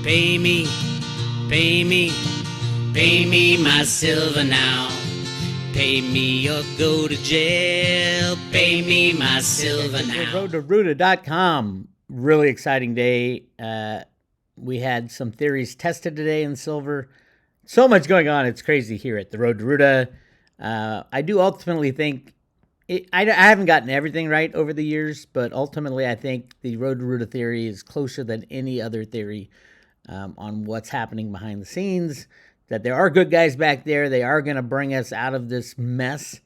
Pay me, pay me, pay me my silver now. Pay me or go to jail. Pay me my silver now. Road to Roota.com. Really exciting day. We had some theories tested today in silver. So much going on. It's crazy here at the Road to Roota. I do ultimately think, I haven't gotten everything right over the years, but ultimately I think the Road to Roota theory is closer than any other theory on what's happening behind the scenes, that there are good guys back there. They are going to bring us out of this mess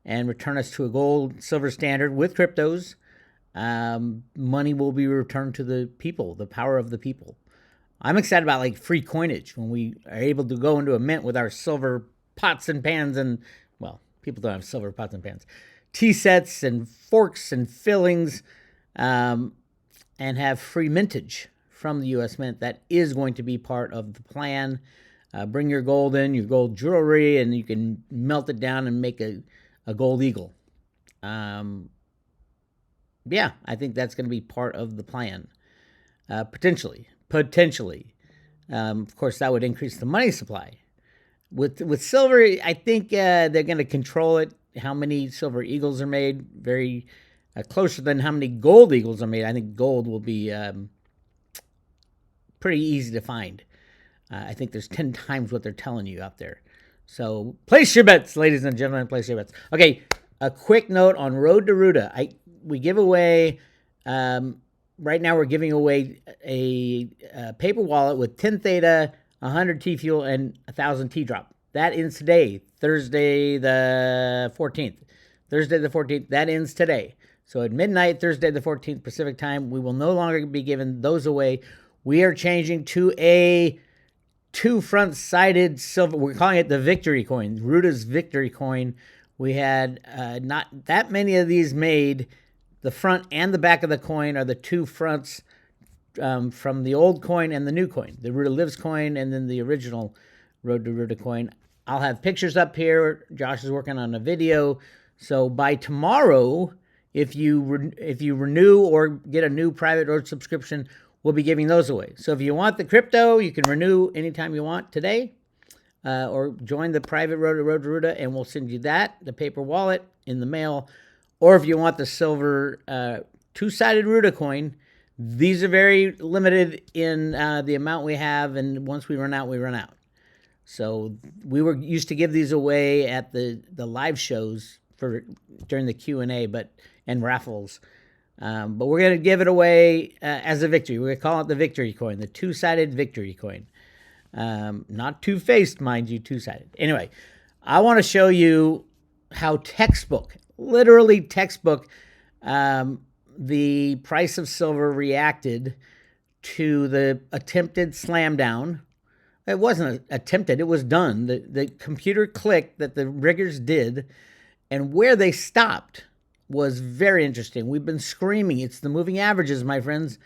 and return us to a gold, silver standard with cryptos. Money will be returned to the people, the power of the people. I'm excited about like free coinage when we are able to go into a mint with our silver pots and pans and, well, people don't have silver pots and pans, tea sets and forks and fillings, and have free mintage from the U.S. Mint. That is going to be part of the plan. Bring your gold in, your gold jewelry, and you can melt it down and make a gold eagle. Yeah, I think that's going to be part of the plan. Potentially. Of course, that would increase the money supply. With silver, I think they're going to control it. How many silver eagles are made? Very closer than how many gold eagles are made. I think gold will be pretty easy to find. I think there's 10 times what they're telling you out there. So place your bets, ladies and gentlemen. Place your bets. Okay, a quick note on Road to Roota. We give away, right now we're giving away a paper wallet with 10 Theta, 100 T-Fuel, and 1,000 T-Drop. That ends today, Thursday the 14th. That ends today. So at midnight, Thursday the 14th Pacific time, we will no longer be giving those away. We are changing to a two front-sided silver. We're calling it the Victory Coin, Roota's Victory Coin. We had not that many of these made. The front and the back of the coin are the two fronts from the old coin and the new coin, the Roota Lives coin and then the original Road to Roota coin. I'll have pictures up here. Josh is working on a video. So by tomorrow, if you renew or get a new private road subscription, we'll be giving those away. So if you want the crypto, you can renew anytime you want today, or join the private Road to Roota, and we'll send you the paper wallet in the mail. Or if you want the silver two-sided Roota coin, these are very limited in the amount we have, and once we run out, we run out. So we were used to give these away at the live shows during the Q&A and raffles. But we're going to give it away as a victory. We're going to call it the Victory Coin, the two-sided Victory Coin. Not two-faced, mind you, two-sided. Anyway, I want to show you how literally textbook, the price of silver reacted to the attempted slam down. It wasn't attempted, it was done. The computer clicked that the riggers did, and where they stopped was very interesting. We've been screaming, it's the moving averages, my friends.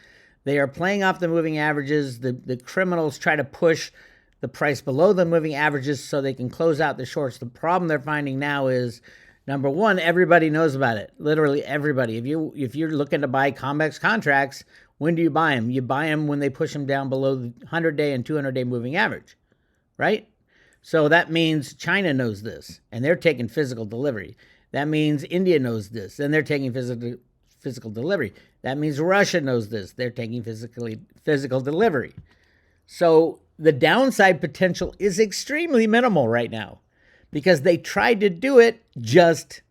They are playing off the moving averages. The criminals try to push the price below the moving averages so they can close out the shorts. The problem they're finding now is, number one, everybody knows about it. Literally everybody. If you're looking to buy COMEX contracts, when do you buy them? You buy them when they push them down below the 100-day and 200-day moving average, right? So that means China knows this, and they're taking physical delivery. That means India knows this, and they're taking physical delivery. That means Russia knows this. They're taking physical delivery. So the downside potential is extremely minimal right now because they tried to do it just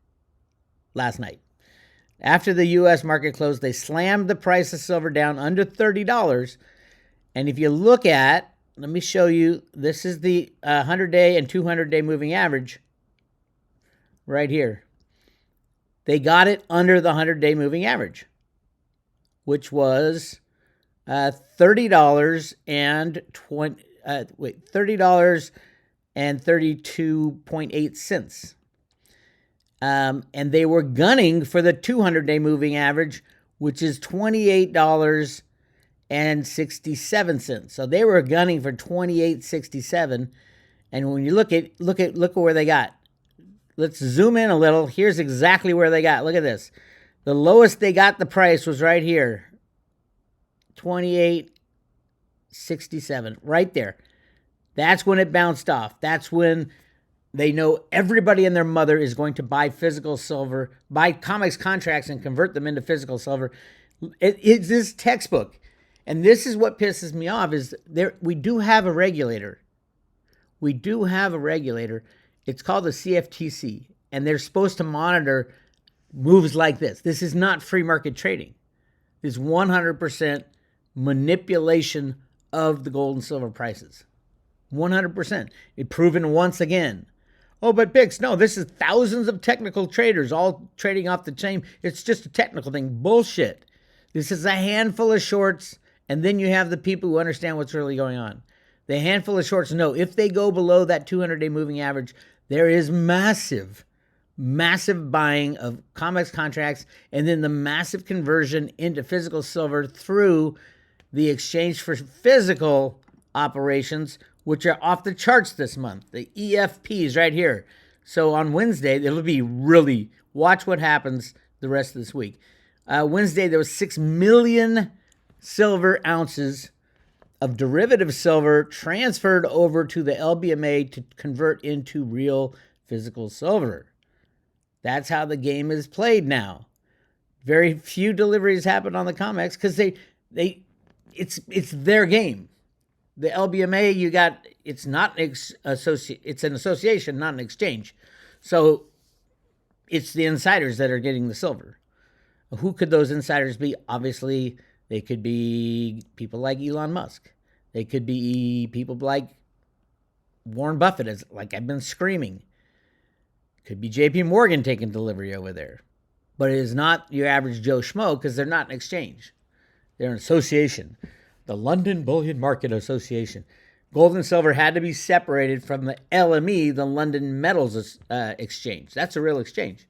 last night. After the U.S. market closed, they slammed the price of silver down under $30. And if you look at, let me show you, this is the 100-day and 200-day moving average right here. They got it under the 100-day moving average, which was $30 and $30.32.8. And they were gunning for the 200-day moving average, which is $28.67. So they were gunning for $28.67. And when you look at where they got. Let's zoom in a little. Here's exactly where they got. Look at this. The lowest they got the price was right here. 28 67, right there. That's when it bounced off. That's when they know everybody and their mother is going to buy physical silver, buy COMEX contracts and convert them into physical silver. It's this textbook. And this is what pisses me off is we do have a regulator. We do have a regulator. It's called the CFTC, and they're supposed to monitor moves like this. This is not free market trading. This is 100% manipulation of the gold and silver prices. 100%. It's proven once again. Oh, but Bix, no, this is thousands of technical traders all trading off the chain. It's just a technical thing. Bullshit. This is a handful of shorts, and then you have the people who understand what's really going on. The handful of shorts know if they go below that 200-day moving average, there is massive buying of COMEX contracts and then the massive conversion into physical silver through the exchange for physical operations, which are off the charts this month. The EFPs right here. So on Wednesday, it'll be really, watch what happens the rest of this week. Wednesday, there was 6 million silver ounces of derivative silver transferred over to the LBMA to convert into real physical silver. That's how the game is played now. Very few deliveries happen on the COMEX because it's their game. The LBMA, it's not it's an association, not an exchange. So it's the insiders that are getting the silver. Who could those insiders be? Obviously, they could be people like Elon Musk. They could be people like Warren Buffett, like I've been screaming. Could be JP Morgan taking delivery over there. But it is not your average Joe Schmo because they're not an exchange. They're an association. The London Bullion Market Association. Gold and silver had to be separated from the LME, the London Metals Exchange. That's a real exchange.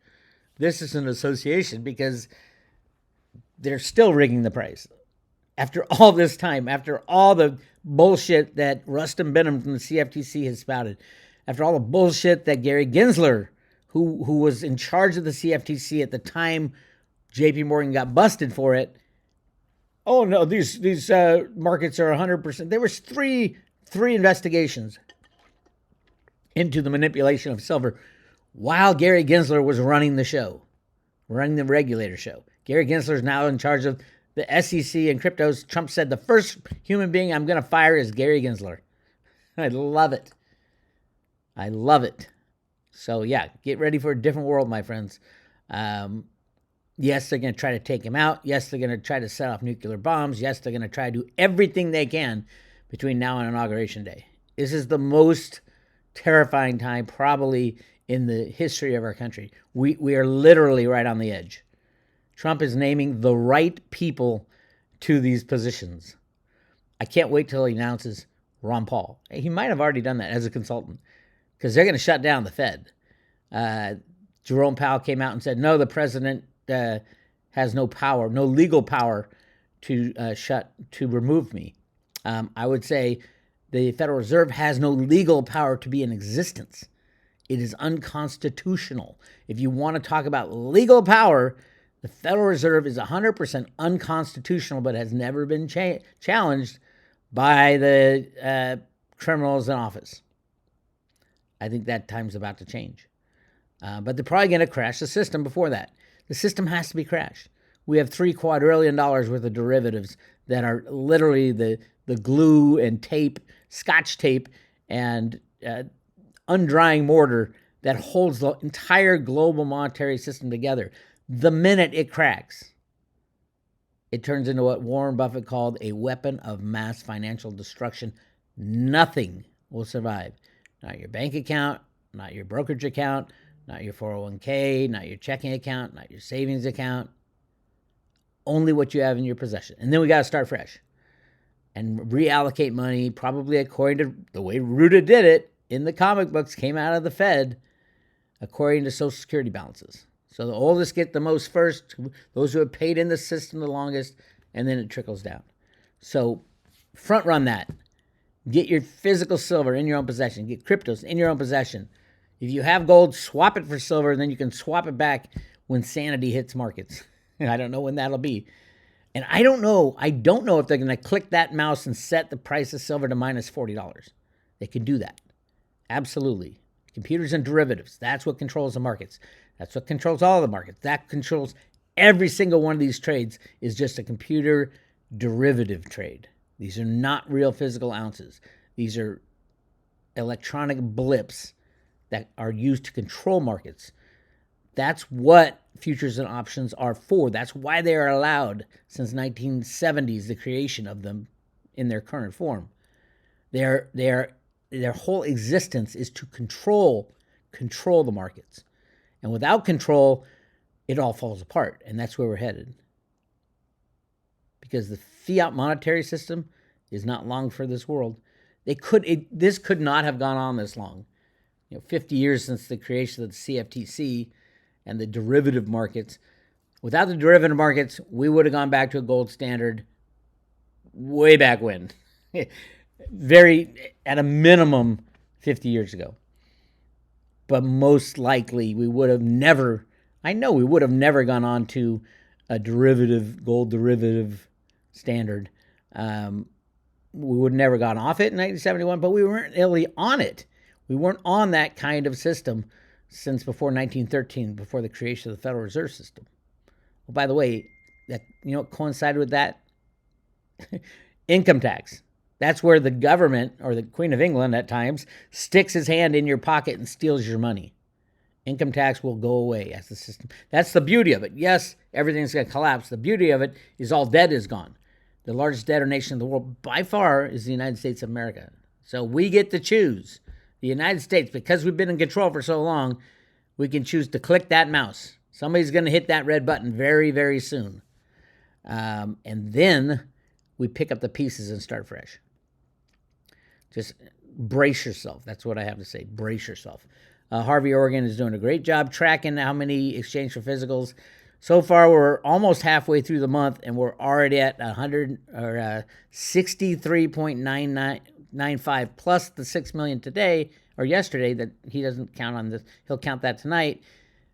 This is an association because they're still rigging the price. After all this time, after all the bullshit that Rustin Benham from the CFTC has spouted, after all the bullshit that Gary Gensler, who was in charge of the CFTC at the time JP Morgan got busted for it, oh no, these markets are 100%. There was three investigations into the manipulation of silver while Gary Gensler was running the show, running the regulator show. Gary Gensler is now in charge of the SEC and cryptos. Trump said the first human being I'm going to fire is Gary Gensler. I love it. I love it. So yeah, get ready for a different world, my friends. Yes, they're going to try to take him out. Yes, they're going to try to set off nuclear bombs. Yes, they're going to try to do everything they can between now and Inauguration Day. This is the most terrifying time probably in the history of our country. We are literally right on the edge. Trump is naming the right people to these positions. I can't wait till he announces Ron Paul. He might have already done that as a consultant because they're going to shut down the Fed. Jerome Powell came out and said, no, the president has no power, no legal power to remove me. I would say the Federal Reserve has no legal power to be in existence. It is unconstitutional. If you want to talk about legal power, the Federal Reserve is 100% unconstitutional, but has never been challenged by the criminals in office. I think that time's about to change. But they're probably going to crash the system before that. The system has to be crashed. We have $3 quadrillion worth of derivatives that are literally the glue and tape, scotch tape, and undrying mortar that holds the entire global monetary system together. The minute it cracks, it turns into what Warren Buffett called a weapon of mass financial destruction. Nothing will survive. Not your bank account, not your brokerage account, not your 401k, not your checking account, not your savings account. Only what you have in your possession. And then we got to start fresh and reallocate money, probably according to the way Roota did it in the comic books, came out of the Fed, according to Social Security balances. So the oldest get the most first, those who have paid in the system the longest, and then it trickles down. So front run that. Get your physical silver in your own possession. Get cryptos in your own possession. If you have gold, swap it for silver, and then you can swap it back when sanity hits markets. I don't know when that'll be. And I don't know if they're going to click that mouse and set the price of silver to minus $40. They can do that. Absolutely. Computers and derivatives. That's what controls the markets. That's what controls all the markets. That controls every single one of these trades is just a computer derivative trade. These are not real physical ounces. These are electronic blips that are used to control markets. That's what futures and options are for. That's why they are allowed since 1970s, the creation of them in their current form. Their whole existence is to control the markets. And without control, it all falls apart. And that's where we're headed. Because the fiat monetary system is not long for this world. This could not have gone on this long. 50 years since the creation of the CFTC and the derivative markets. Without the derivative markets, we would have gone back to a gold standard way back when. At a minimum, 50 years ago. But most likely, we would have never gone on to a gold derivative standard. We would have never gone off it in 1971, but we weren't really on it. We weren't on that kind of system since before 1913, before the creation of the Federal Reserve System. Well, by the way, that what coincided with that? Income tax. That's where the government, or the Queen of England at times, sticks his hand in your pocket and steals your money. Income tax will go away as the system. That's the beauty of it. Yes, everything's going to collapse. The beauty of it is all debt is gone. The largest debtor nation in the world by far is the United States of America. So we get to choose. The United States, because we've been in control for so long, we can choose to click that mouse. Somebody's going to hit that red button very, very soon. And then we pick up the pieces and start fresh. Just brace yourself. That's what I have to say. Brace yourself. Harvey Oregon is doing a great job tracking how many exchange for physicals. So far, we're almost halfway through the month, and we're already at 63.9995 plus the 6 million today or yesterday that he doesn't count on this. He'll count that tonight.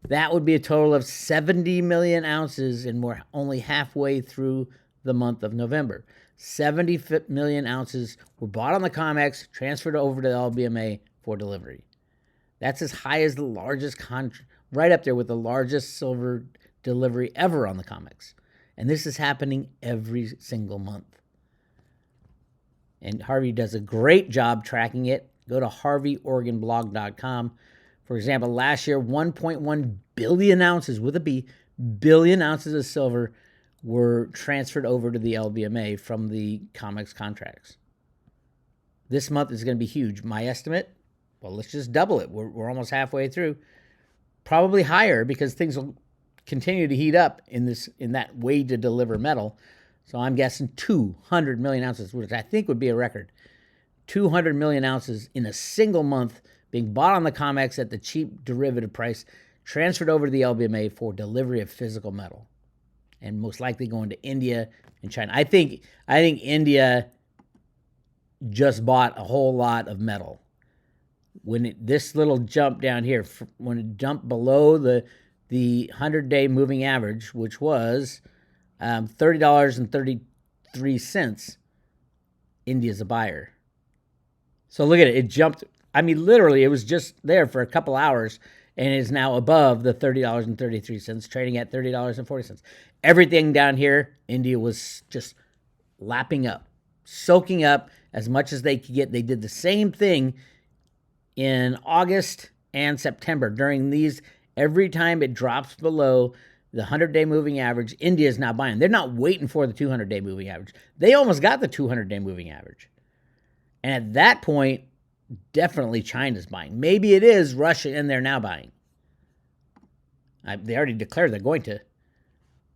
That would be a total of 70 million ounces, and we're only halfway through the month of November. 70 million ounces were bought on the COMEX, transferred over to the LBMA for delivery. That's as high as the largest right up there with the largest silver delivery ever on the COMEX. And this is happening every single month. And Harvey does a great job tracking it. Go to harveyoregonblog.com. For example, last year, 1.1 billion ounces, with a B, billion ounces of silver were transferred over to the LBMA from the COMEX contracts. This month is going to be huge. My estimate, well, let's just double it. We're almost halfway through. Probably higher because things will continue to heat up in that way to deliver metal. So I'm guessing 200 million ounces, which I think would be a record. 200 million ounces in a single month being bought on the COMEX at the cheap derivative price, transferred over to the LBMA for delivery of physical metal, and most likely going to India and China. I think India just bought a whole lot of metal. When this little jump down here, when it jumped below the 100-day moving average, which was $30.33, India's a buyer. So look at it. It jumped. I mean, literally, it was just there for a couple hours and is now above the $30.33, trading at $30.40. Everything down here, India was just lapping up, soaking up as much as they could get. They did the same thing in August and September. During these, every time it drops below the 100-day moving average, India is now buying. They're not waiting for the 200-day moving average. They almost got the 200-day moving average. And at that point, definitely China's buying. Maybe it is Russia, and they're now buying. They already declared they're going to.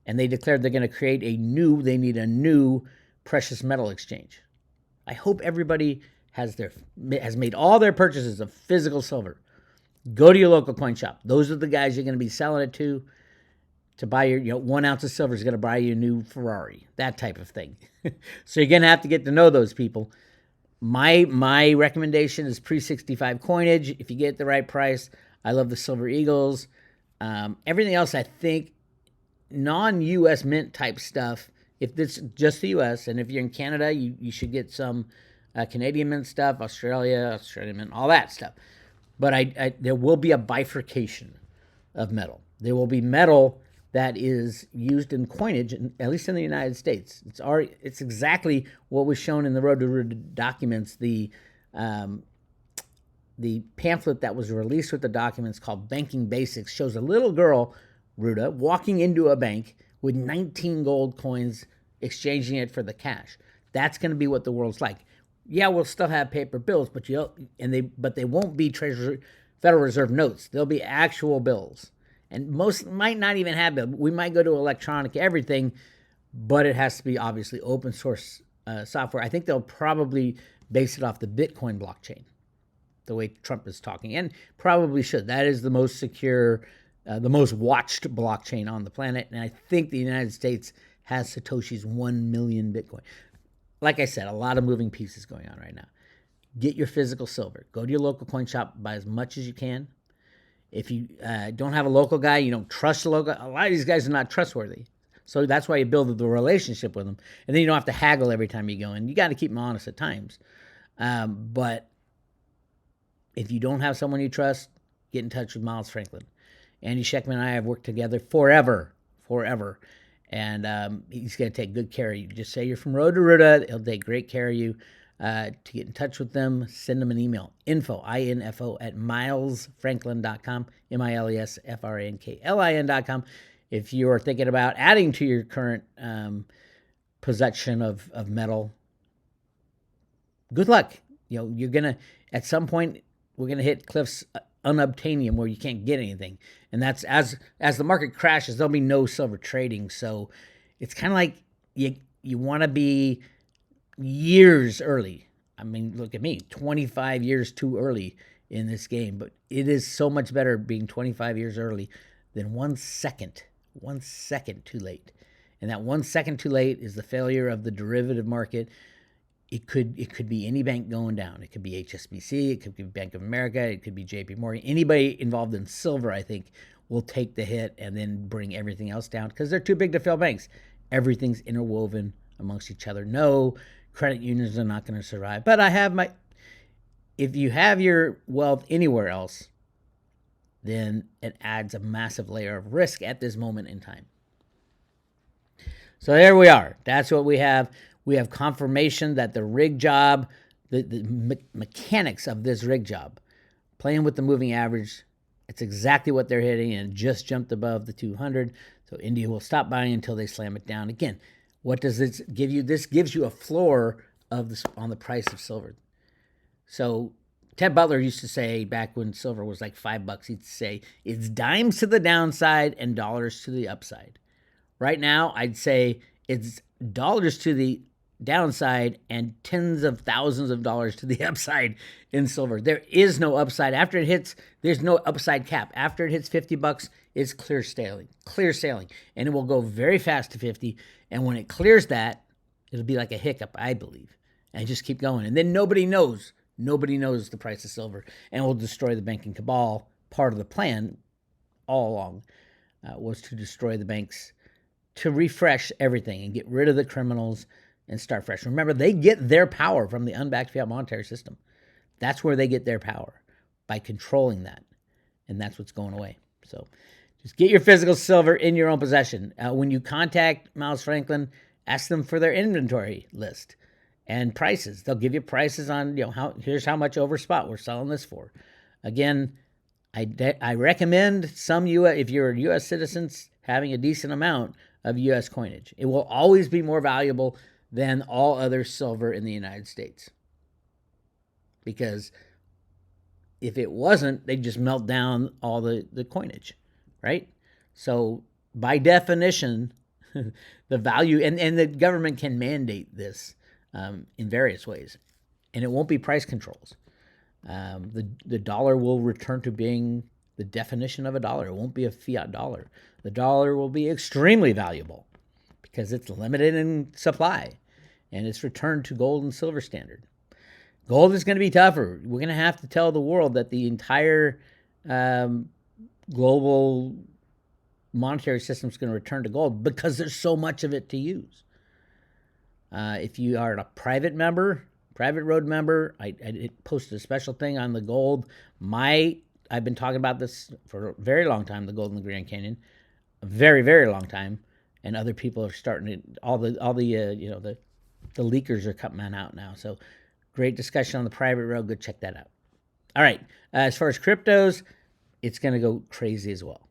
And they declared they're going to create they need a new precious metal exchange. I hope everybody has made all their purchases of physical silver. Go to your local coin shop. Those are the guys you're going to be selling it to buy your, 1 ounce of silver is going to buy you a new Ferrari, that type of thing. So you're going to have to get to know those people. My recommendation is pre-65 coinage. If you get the right price, I love the Silver Eagles. Everything else, I think, non-U.S. mint type stuff if it's just the U.S., and if you're in Canada, you should get some Canadian mint stuff, Australian mint, all that stuff. But there will be a bifurcation of metal. There will be metal that is used in coinage, at least in the United States. It's exactly what was shown in the Road to Roota documents. The pamphlet that was released with the documents called Banking Basics shows a little girl, Roota, walking into a bank with 19 gold coins, exchanging it for the cash. That's going to be what the world's like. Yeah, we'll still have paper bills, but they won't be Federal Reserve notes. They'll be actual bills. And most might not even have bills. We might go to electronic everything, but it has to be obviously open source software. I think they'll probably base it off the Bitcoin blockchain, the way Trump is talking, and probably should. That is the most secure, the most watched blockchain on the planet. And I think the United States has Satoshi's 1 million Bitcoin. Like I said, a lot of moving pieces going on right now. Get your physical silver. Go to your local coin shop, buy as much as you can. If you don't have a local guy, you don't trust a local, a lot of these guys are not trustworthy. So that's why you build the relationship with them. And then you don't have to haggle every time you go in. You got to keep them honest at times. But if you don't have someone you trust, get in touch with Miles Franklin. Andy Scheckman and I have worked together forever. And he's going to take good care of you. Just say you're from Road to Roota. He'll take great care of you. To get in touch with them, send them an email. Info at milesfranklin.com, milesfranklin.com. If you're thinking about adding to your current possession of metal, good luck. You're going to, at some point, we're going to hit cliffs unobtainium where you can't get anything. And that's as the market crashes, there'll be no silver trading. So it's kind of like you want to be years early. I mean, look at me, 25 years too early in this game, but it is so much better being 25 years early than 1 second too late. And that 1 second too late is the failure of the derivative market. It could be any bank going down. It could be HSBC, it could be Bank of America, it could be JP Morgan. Anybody involved in silver, I think, will take the hit and then bring everything else down because they're too big to fail banks. Everything's interwoven amongst each other. No, credit unions are not going to survive. But if you have your wealth anywhere else, then it adds a massive layer of risk at this moment in time. So there we are. That's what we have. We have confirmation that the rig job, the mechanics of this rig job, playing with the moving average, it's exactly what they're hitting and just jumped above the 200. So India will stop buying until they slam it down. Again, what does this give you? This gives you a floor on the price of silver. So Ted Butler used to say back when silver was like $5, he'd say it's dimes to the downside and dollars to the upside. Right now, I'd say it's dollars to the downside and tens of thousands of dollars to the upside in silver. There is no upside. After it hits, there's no upside cap. After it hits $50, it's clear sailing. And it will go very fast to 50. And when it clears that, it'll be like a hiccup, I believe. And just keep going. And then nobody knows the price of silver and will destroy the banking cabal. Part of the plan all along was to destroy the banks, to refresh everything and get rid of the criminals and start fresh. Remember, they get their power from the unbacked fiat monetary system. That's where they get their power, by controlling that. And that's what's going away. So just get your physical silver in your own possession. When you contact Miles Franklin, ask them for their inventory list and prices. They'll give you prices on, here's how much over spot we're selling this for. Again, I recommend some if you're U.S. citizens, having a decent amount of U.S. coinage. It will always be more valuable than all other silver in the United States. Because if it wasn't, they'd just melt down all the coinage, right? So by definition, the value, and the government can mandate this in various ways, and it won't be price controls. The dollar will return to being the definition of a dollar. It won't be a fiat dollar. The dollar will be extremely valuable because it's limited in supply, and it's returned to gold and silver standard. Gold is going to be tougher. We're going to have to tell the world that the entire global monetary system is going to return to gold because there's so much of it to use. If you are a private road member, I posted a special thing on the gold. I've been talking about this for a very long time, the gold in the Grand Canyon, a very, very long time, and other people are starting to, the leakers are coming out now. So great discussion on the private road. Go check that out. All right. As far as cryptos, it's going to go crazy as well.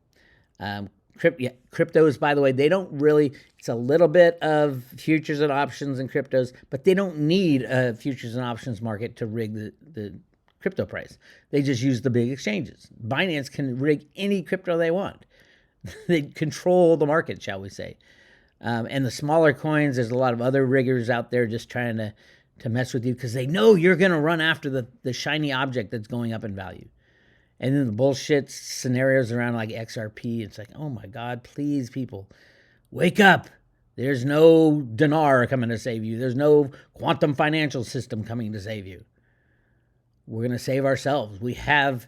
Cryptos, by the way, they don't really, it's a little bit of futures and options and cryptos, but they don't need a futures and options market to rig the crypto price. They just use the big exchanges. Binance can rig any crypto they want. They control the market, shall we say. And the smaller coins, there's a lot of other riggers out there just trying to mess with you because they know you're going to run after the shiny object that's going up in value. And then the bullshit scenarios around like XRP, it's like, oh my God, please, people, wake up. There's no dinar coming to save you. There's no quantum financial system coming to save you. We're going to save ourselves. We have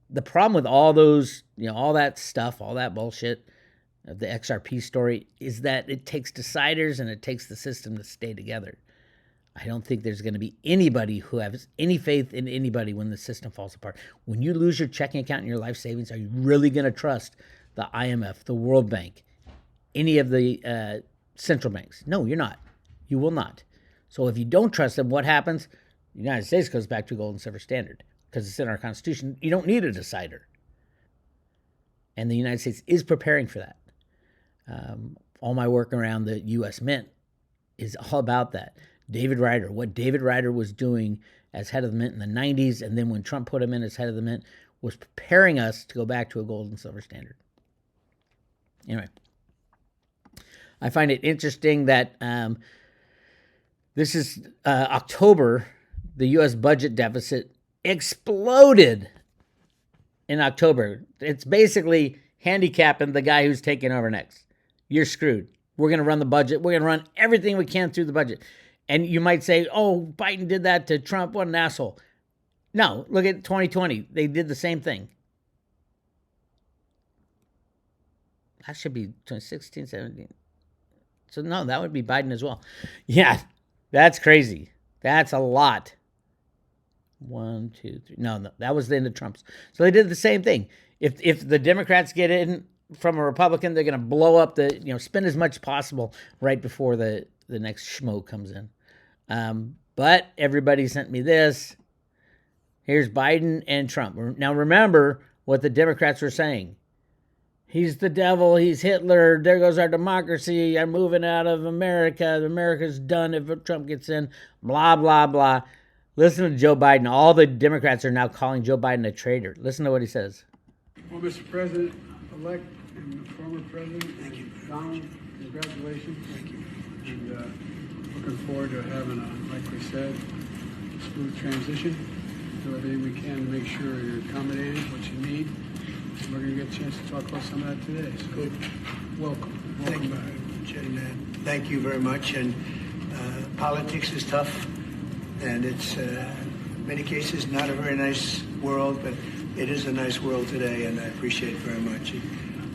the problem with all those, all that stuff, all that bullshit, the XRP story, is that it takes deciders and it takes the system to stay together. I don't think there's going to be anybody who has any faith in anybody when the system falls apart. When you lose your checking account and your life savings, are you really going to trust the IMF, the World Bank, any of the central banks? No, you're not. You will not. So if you don't trust them, what happens? The United States goes back to gold and silver standard because it's in our Constitution. You don't need a decider. And the United States is preparing for that. All my work around the U.S. Mint is all about that. What David Ryder was doing as head of the Mint in the 90s, and then when Trump put him in as head of the Mint, was preparing us to go back to a gold and silver standard. Anyway, I find it interesting that this is October. The U.S. budget deficit exploded in October. It's basically handicapping the guy who's taking over next. You're screwed. We're going to run the budget. We're going to run everything we can through the budget. And you might say, oh, Biden did that to Trump. What an asshole. No, look at 2020. They did the same thing. That should be 2016, 17. So, no, that would be Biden as well. Yeah, that's crazy. That's a lot. 1, 2, 3. No, that was the end of Trump's. So they did the same thing. If the Democrats get in from a Republican, they're going to blow up spend as much as possible right before the next schmo comes in. But everybody sent me this. Here's Biden and Trump. Now remember what the Democrats were saying. He's the devil. He's Hitler. There goes our democracy. I'm moving out of America. America's done if Trump gets in. Blah, blah, blah. Listen to Joe Biden. All the Democrats are now calling Joe Biden a traitor. Listen to what he says. Well, Mr. President-elect and former President, thank you. Donald, congratulations. Thank you. And looking forward to having like we said, smooth transition. Do everything we can to make sure you're accommodated, what you need. We're going to get a chance to talk about some of that today. So good. Welcome. Thank you very much. And thank you very much. And politics is tough. And it's, in many cases, not a very nice world, but it is a nice world today, and I appreciate it very much.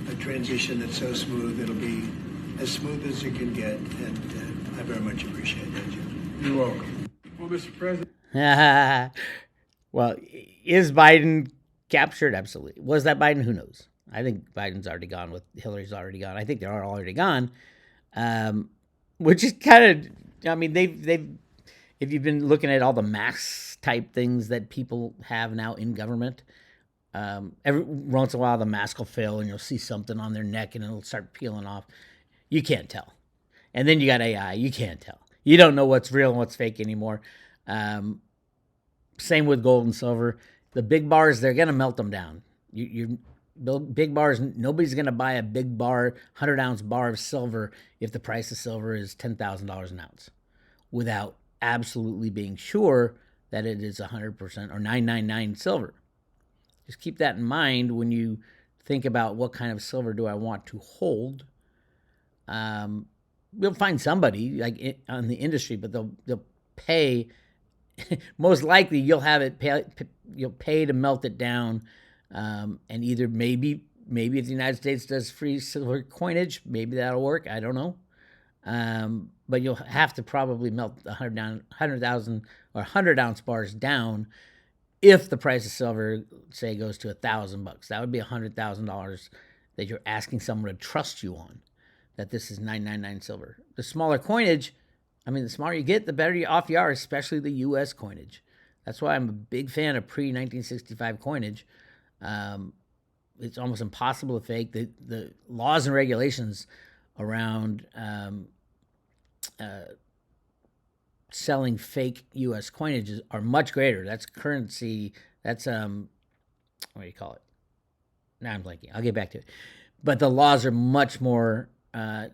A transition that's so smooth, it'll be as smooth as it can get, and I very much appreciate that, Jim. You're welcome. Well, Mr. President. Well, is Biden captured? Absolutely. Was that Biden? Who knows? I think Biden's already gone with Hillary's already gone. I think they're already gone, which is kind of, I mean, they've if you've been looking at all the mask type things that people have now in government, every once in a while the mask will fail and you'll see something on their neck and it'll start peeling off. You can't tell. And then you got AI. You can't tell. You don't know what's real and what's fake anymore. Same with gold and silver. The big bars, they're going to melt them down. You big bars, nobody's going to buy a big bar, 100-ounce bar of silver if the price of silver is $10,000 an ounce without absolutely being sure that it is 100% or 999 silver. Just keep that in mind when you think about what kind of silver do I want to hold. You'll find somebody like on the industry, but they'll pay. Most likely, you'll have it. You'll pay to melt it down, and either maybe if the United States does free silver coinage, maybe that'll work. I don't know. but you'll have to probably melt the 100,000 or 100-ounce bars down if the price of silver, say, goes to $1,000. That would be $100,000 that you're asking someone to trust you on, that this is 999 silver. The smaller coinage, I mean, the smaller you get, the better off you are, especially the U.S. coinage. That's why I'm a big fan of pre-1965 coinage. It's almost impossible to fake. The laws and regulations around selling fake U.S. coinages are much greater. That's currency. That's what do you call it? Now I'm blanking. I'll get back to it. But the laws are much more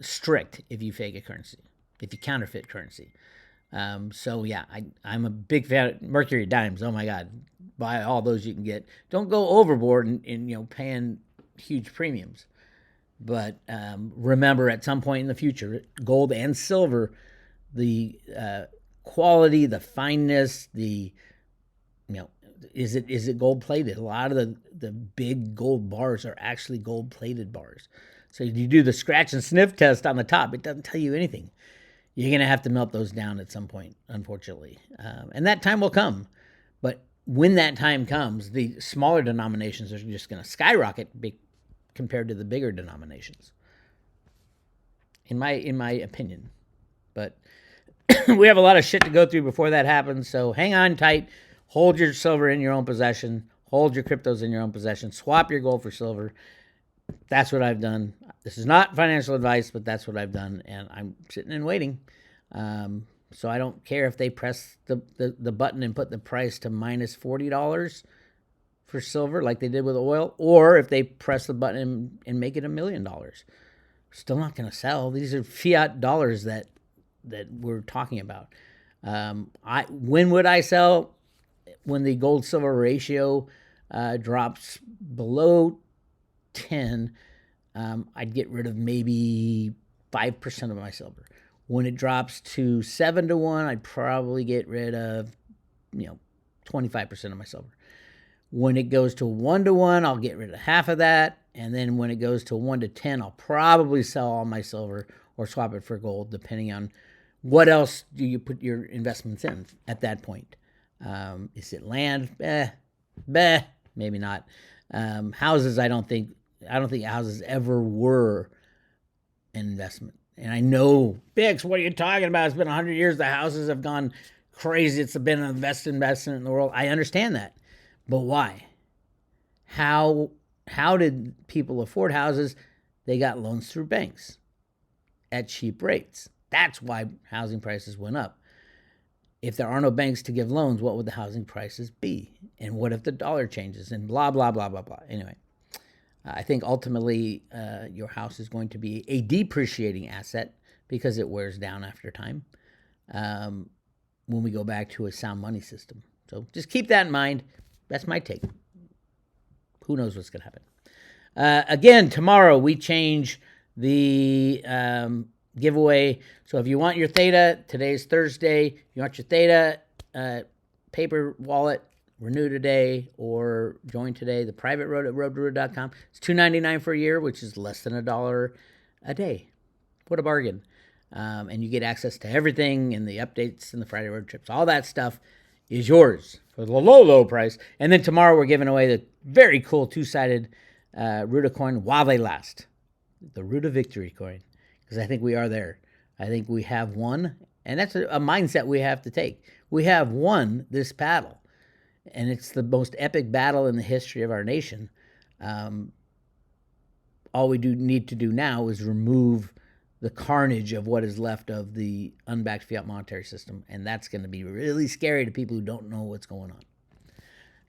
strict if you fake a currency, if you counterfeit currency. So yeah, I'm a big fan of Mercury dimes. Oh my God, buy all those you can get. Don't go overboard in paying huge premiums. But remember, at some point in the future, gold and silver, the quality, the fineness, is it gold plated? A lot of the big gold bars are actually gold plated bars. So you do the scratch and sniff test on the top, it doesn't tell you anything. You're going to have to melt those down at some point, unfortunately. And that time will come. But when that time comes, the smaller denominations are just going to skyrocket compared to the bigger denominations, in my opinion. But we have a lot of shit to go through before that happens, so hang on tight. Hold your silver in your own possession. Hold your cryptos in your own possession. Swap your gold for silver. That's what I've done. This is not financial advice, but that's what I've done, and I'm sitting and waiting. So I don't care if they press the button and put the price to minus $40 for silver like they did with oil, or if they press the button and make it $1 million. Still not going to sell. These are fiat dollars that we're talking about. When would I sell? When the gold-silver ratio drops below 10, I'd get rid of maybe 5% of my silver. When it drops to 7-1, I'd probably get rid of 25% of my silver. When it goes to 1-1, I'll get rid of half of that. And then when it goes to 1-10, I'll probably sell all my silver or swap it for gold, depending on what else do you put your investments in at that point. Is it land? Maybe not. Houses, I don't think houses ever were an investment. And I know, Bix, what are you talking about? It's been 100 years. The houses have gone crazy. It's been the best investment in the world. I understand that. But why? How did people afford houses? They got loans through banks at cheap rates. That's why housing prices went up. If there are no banks to give loans, what would the housing prices be? And what if the dollar changes? And blah, blah, blah, blah, blah. Anyway, I think ultimately your house is going to be a depreciating asset because it wears down after time when we go back to a sound money system. So just keep that in mind. That's my take. Who knows what's going to happen? Again, tomorrow we change the giveaway. So if you want your Theta, today's Thursday. If you want your Theta paper wallet, renew today or join today. The private road at road2roota.com. It's $2.99 for a year, which is less than $1 a day. What a bargain. And you get access to everything and the updates and the Friday road trips. All that stuff is yours for the low price. And then tomorrow we're giving away the very cool two-sided Roota coin while they last. The Roota Victory coin. Because I think we are there. I think we have won. And that's a mindset we have to take. We have won this battle. And it's the most epic battle in the history of our nation. All we need to do now is remove the carnage of what is left of the unbacked fiat monetary system. And that's going to be really scary to people who don't know what's going on.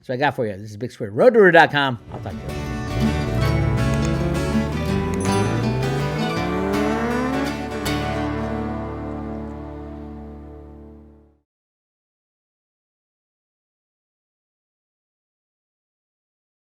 So I got for you. This is Bix Weir, road2roota.com. I'll talk to you later.